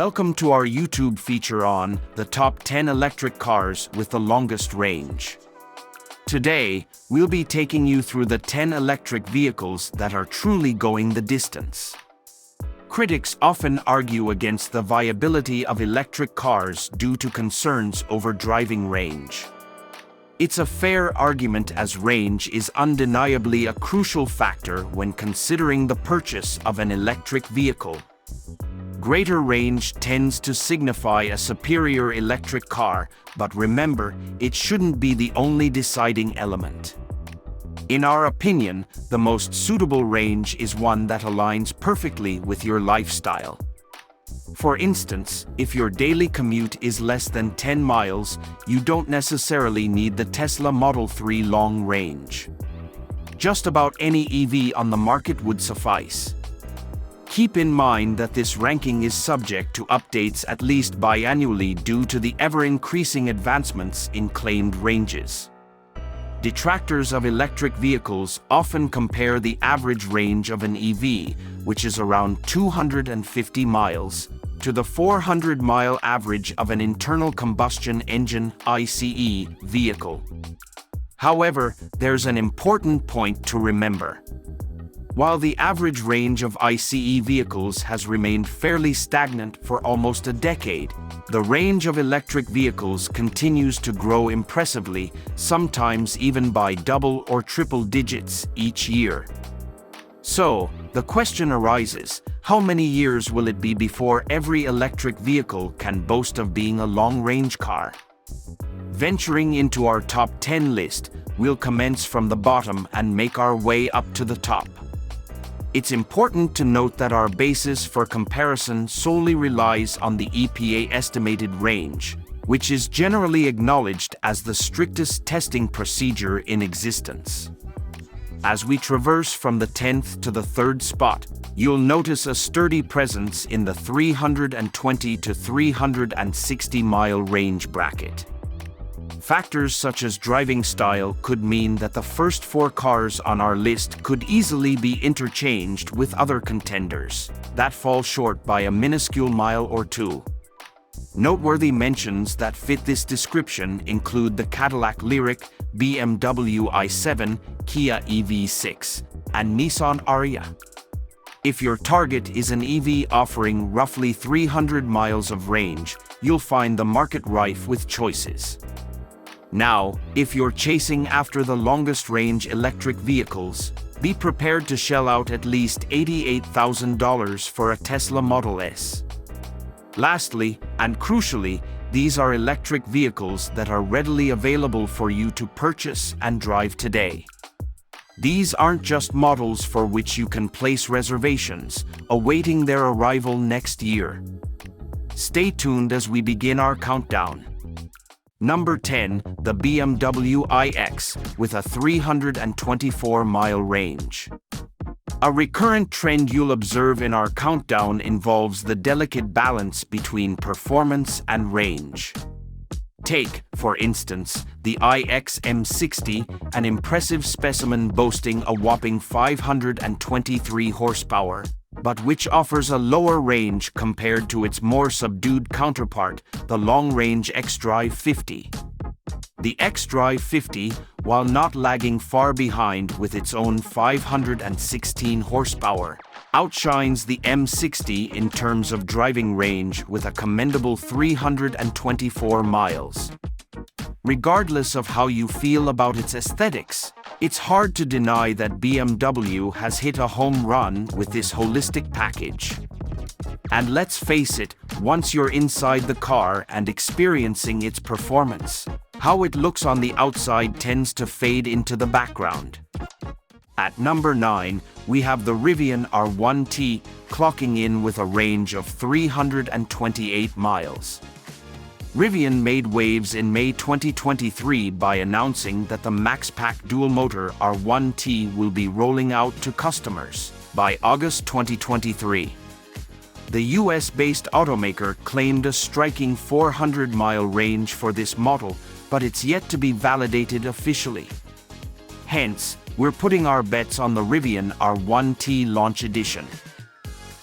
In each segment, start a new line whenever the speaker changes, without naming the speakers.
Welcome to our YouTube feature on the top 10 electric cars with the longest range. Today, we'll be taking you through the 10 electric vehicles that are truly going the distance. Critics often argue against the viability of electric cars due to concerns over driving range. It's a fair argument as range is undeniably a crucial factor when considering the purchase of an electric vehicle. Greater range tends to signify a superior electric car, but remember, it shouldn't be the only deciding element. In our opinion, the most suitable range is one that aligns perfectly with your lifestyle. For instance, if your daily commute is less than 10 miles, you don't necessarily need the Tesla Model 3 long range. Just about any EV on the market would suffice. Keep in mind that this ranking is subject to updates at least biannually due to the ever-increasing advancements in claimed ranges. Detractors of electric vehicles often compare the average range of an EV, which is around 250 miles, to the 400-mile average of an internal combustion engine (ICE) vehicle. However, there's an important point to remember. While the average range of ICE vehicles has remained fairly stagnant for almost a decade, the range of electric vehicles continues to grow impressively, sometimes even by double or triple digits each year. So, the question arises, how many years will it be before every electric vehicle can boast of being a long-range car? Venturing into our top 10 list, we'll commence from the bottom and make our way up to the top. It's important to note that our basis for comparison solely relies on the EPA estimated range, which is generally acknowledged as the strictest testing procedure in existence. As we traverse from the 10th to the 3rd spot, you'll notice a sturdy presence in the 320 to 360 mile range bracket. Factors such as driving style could mean that the first 4 cars on our list could easily be interchanged with other contenders that fall short by a minuscule mile or two. Noteworthy mentions that fit this description include the Cadillac Lyriq, BMW i7, Kia EV6, and Nissan Ariya. If your target is an EV offering roughly 300 miles of range, you'll find the market rife with choices. Now, if you're chasing after the longest range electric vehicles, be prepared to shell out at least $88,000 for a Tesla Model S. Lastly, and crucially, these are electric vehicles that are readily available for you to purchase and drive today. These aren't just models for which you can place reservations, awaiting their arrival next year. Stay tuned as we begin our countdown. Number 10, the BMW iX, with a 324-mile range. A recurrent trend you'll observe in our countdown involves the delicate balance between performance and range. Take, for instance, the iX M60, an impressive specimen boasting a whopping 523 horsepower, but which offers a lower range compared to its more subdued counterpart, the long-range xDrive 50. The xDrive 50, while not lagging far behind with its own 516 horsepower, outshines the M60 in terms of driving range with a commendable 324 miles. Regardless of how you feel about its aesthetics, it's hard to deny that BMW has hit a home run with this holistic package. And let's face it, once you're inside the car and experiencing its performance, how it looks on the outside tends to fade into the background. At number 9, we have the Rivian R1T, clocking in with a range of 328 miles. Rivian made waves in May 2023 by announcing that the MaxPack dual-motor R1T will be rolling out to customers by August 2023. The US-based automaker claimed a striking 400-mile range for this model, but it's yet to be validated officially. Hence, we're putting our bets on the Rivian R1T Launch Edition.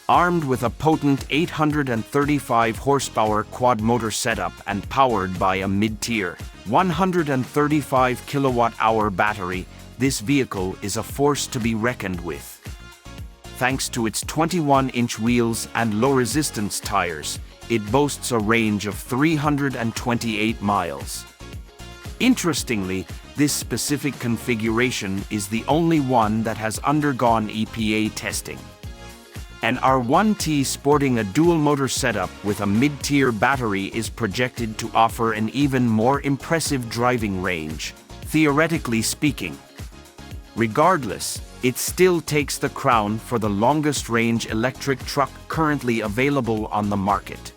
Armed with a potent 835 horsepower quad-motor setup and powered by a mid-tier 135 kilowatt-hour battery, this vehicle is a force to be reckoned with. Thanks to its 21-inch wheels and low-resistance tires, it boasts a range of 328 miles. Interestingly, this specific configuration is the only one that has undergone EPA testing. An R1T sporting a dual-motor setup with a mid-tier battery is projected to offer an even more impressive driving range, theoretically speaking. Regardless, it still takes the crown for the longest-range electric truck currently available on the market.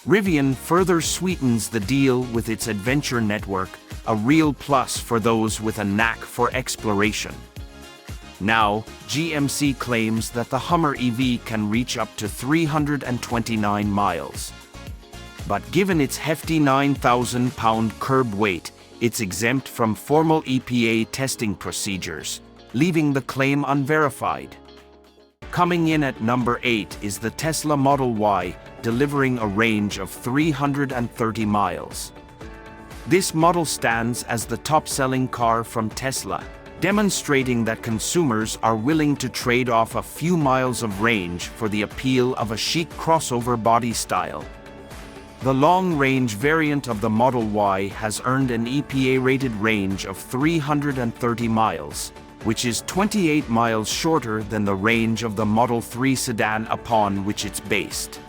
Rivian further sweetens the deal with its adventure network, a real plus for those with a knack for exploration. Now, GMC claims that the Hummer EV can reach up to 329 miles. But given its hefty 9,000-pound curb weight, it's exempt from formal EPA testing procedures, leaving the claim unverified. Coming in at number 8 is the Tesla Model Y, delivering a range of 330 miles. This model stands as the top-selling car from Tesla, demonstrating that consumers are willing to trade off a few miles of range for the appeal of a chic crossover body style. The long-range variant of the Model Y has earned an EPA-rated range of 330 miles, which is 28 miles shorter than the range of the Model 3 sedan upon which it's based.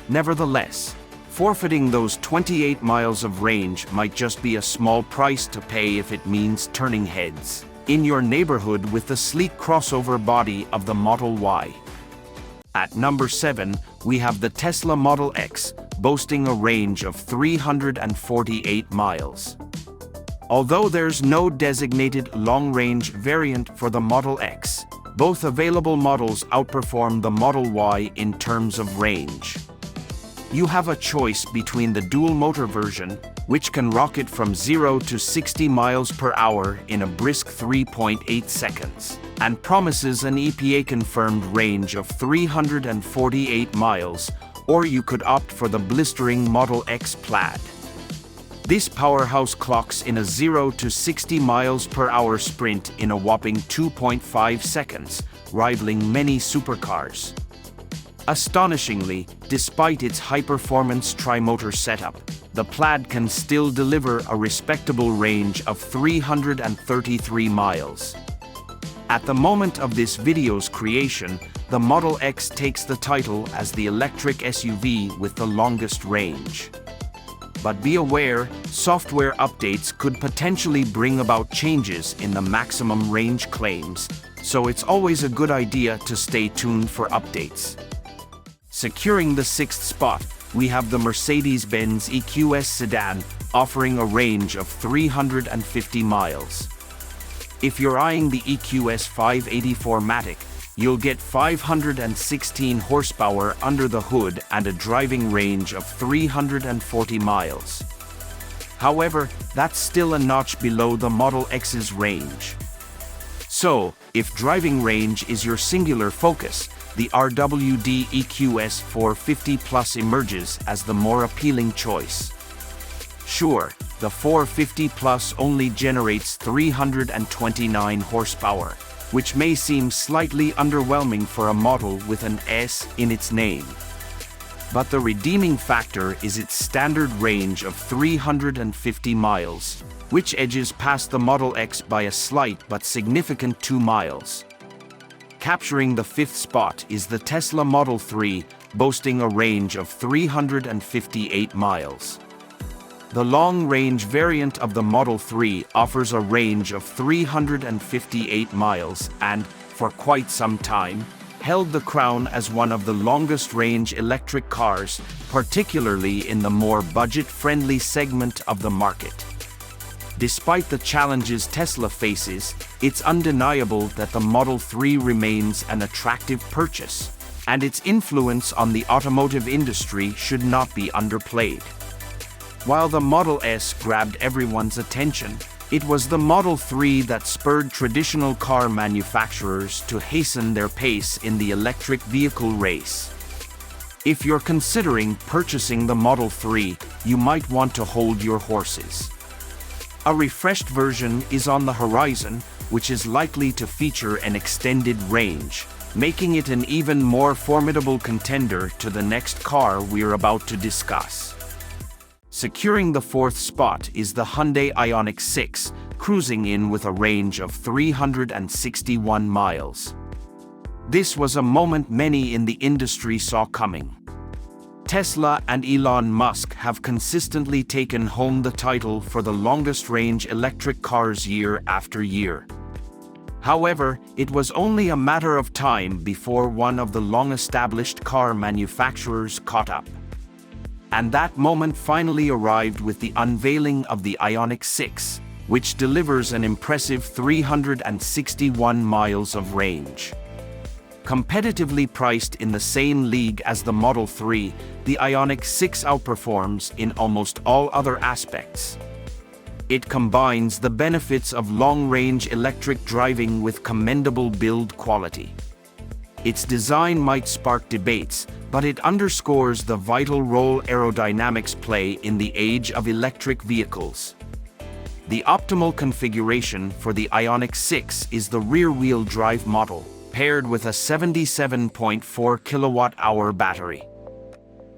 Nevertheless, forfeiting those 28 miles of range might just be a small price to pay if it means turning heads in your neighborhood with the sleek crossover body of the Model Y. At number 7, we have the Tesla Model X, boasting a range of 348 miles. Although there's no designated long-range variant for the Model X, both available models outperform the Model Y in terms of range. You have a choice between the dual-motor version, which can rocket from 0 to 60 miles per hour in a brisk 3.8 seconds, and promises an EPA-confirmed range of 348 miles, or you could opt for the blistering Model X Plaid. This powerhouse clocks in a 0 to 60 miles per hour sprint in a whopping 2.5 seconds, rivaling many supercars. Astonishingly, despite its high-performance tri-motor setup, the Plaid can still deliver a respectable range of 333 miles. At the moment of this video's creation, the Model X takes the title as the electric SUV with the longest range. But be aware, software updates could potentially bring about changes in the maximum range claims, so it's always a good idea to stay tuned for updates. Securing the 6th spot, we have the Mercedes-Benz EQS sedan, offering a range of 350 miles. If you're eyeing the EQS 584matic, you'll get 516 horsepower under the hood and a driving range of 340 miles. However, that's still a notch below the Model X's range. So, if driving range is your singular focus, the RWD EQS 450 Plus emerges as the more appealing choice. Sure, the 450 Plus only generates 329 horsepower, which may seem slightly underwhelming for a model with an S in its name. But the redeeming factor is its standard range of 350 miles, which edges past the Model X by a slight but significant 2 miles. Capturing the 5th spot is the Tesla Model 3, boasting a range of 358 miles. The long-range variant of the Model 3 offers a range of 358 miles and, for quite some time, held the crown as one of the longest-range electric cars, particularly in the more budget-friendly segment of the market. Despite the challenges Tesla faces, it's undeniable that the Model 3 remains an attractive purchase, and its influence on the automotive industry should not be underplayed. While the Model S grabbed everyone's attention, It was the Model 3 that spurred traditional car manufacturers to hasten their pace in the electric vehicle race. If you're considering purchasing the Model 3, you might want to hold your horses. A refreshed version is on the horizon, which is likely to feature an extended range, making it an even more formidable contender to the next car we're about to discuss. Securing the fourth spot is the Hyundai Ioniq 6, cruising in with a range of 361 miles. This was a moment many in the industry saw coming. Tesla and Elon Musk have consistently taken home the title for the longest-range electric cars year after year. However, it was only a matter of time before one of the long-established car manufacturers caught up. And that moment finally arrived with the unveiling of the Ioniq 6, which delivers an impressive 361 miles of range. Competitively priced in the same league as the Model 3, the Ioniq 6 outperforms in almost all other aspects. It combines the benefits of long-range electric driving with commendable build quality. Its design might spark debates, but it underscores the vital role aerodynamics play in the age of electric vehicles. The optimal configuration for the Ioniq 6 is the rear-wheel drive model, paired with a 77.4 kilowatt-hour battery.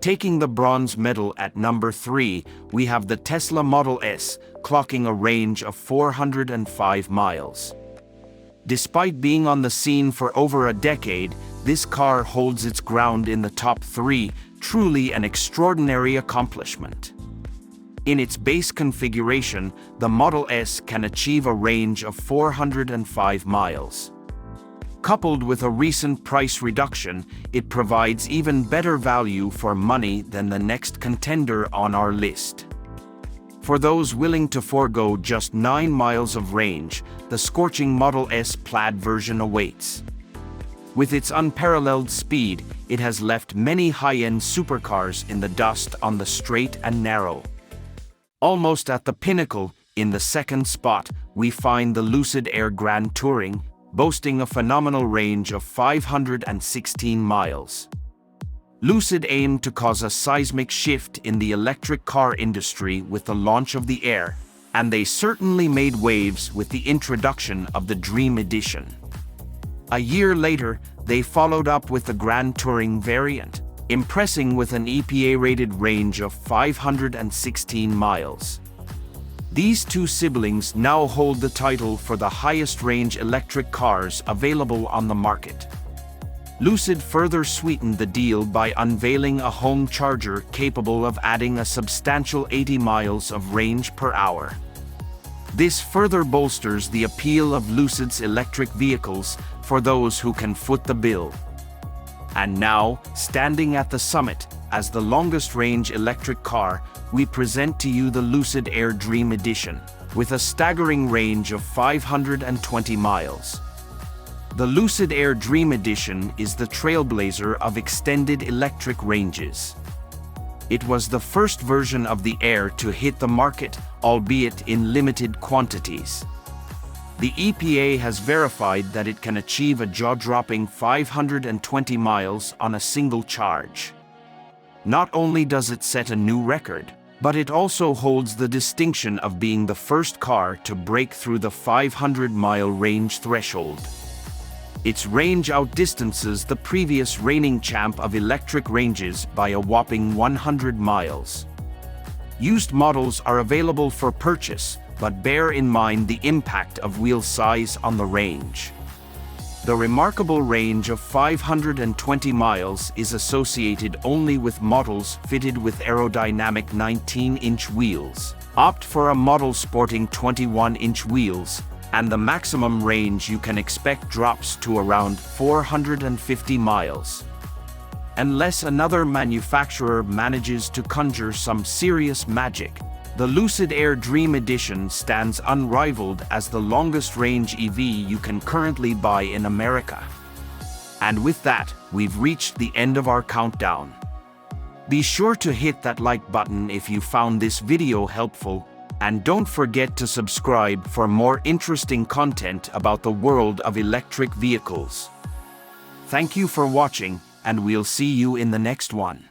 Taking the bronze medal at number 3, we have the Tesla Model S, clocking a range of 405 miles. Despite being on the scene for over a decade, this car holds its ground in the top 3, truly an extraordinary accomplishment. In its base configuration, the Model S can achieve a range of 405 miles. Coupled with a recent price reduction, it provides even better value for money than the next contender on our list. For those willing to forego just 9 miles of range, the scorching Model S Plaid version awaits. With its unparalleled speed, it has left many high-end supercars in the dust on the straight and narrow. Almost at the pinnacle, in the second spot, we find the Lucid Air Grand Touring, boasting a phenomenal range of 516 miles. Lucid aimed to cause a seismic shift in the electric car industry with the launch of the Air, and they certainly made waves with the introduction of the Dream Edition. A year later, they followed up with the Grand Touring variant, impressing with an EPA-rated range of 516 miles. These two siblings now hold the title for the highest-range electric cars available on the market. Lucid further sweetened the deal by unveiling a home charger capable of adding a substantial 80 miles of range per hour. This further bolsters the appeal of Lucid's electric vehicles for those who can foot the bill. And now, standing at the summit, as the longest-range electric car, we present to you the Lucid Air Dream Edition, with a staggering range of 520 miles. The Lucid Air Dream Edition is the trailblazer of extended electric ranges. It was the first version of the Air to hit the market, albeit in limited quantities. The EPA has verified that it can achieve a jaw-dropping 520 miles on a single charge. Not only does it set a new record, but it also holds the distinction of being the first car to break through the 500-mile range threshold. Its range outdistances the previous reigning champ of electric ranges by a whopping 100 miles. Used models are available for purchase, but bear in mind the impact of wheel size on the range. The remarkable range of 520 miles is associated only with models fitted with aerodynamic 19-inch wheels. Opt for a model sporting 21-inch wheels, and the maximum range you can expect drops to around 450 miles. Unless another manufacturer manages to conjure some serious magic, the Lucid Air Dream Edition stands unrivaled as the longest-range EV you can currently buy in America. And with that, we've reached the end of our countdown. Be sure to hit that like button if you found this video helpful, And don't forget to subscribe for more interesting content about the world of electric vehicles. Thank you for watching, and we'll see you in the next one.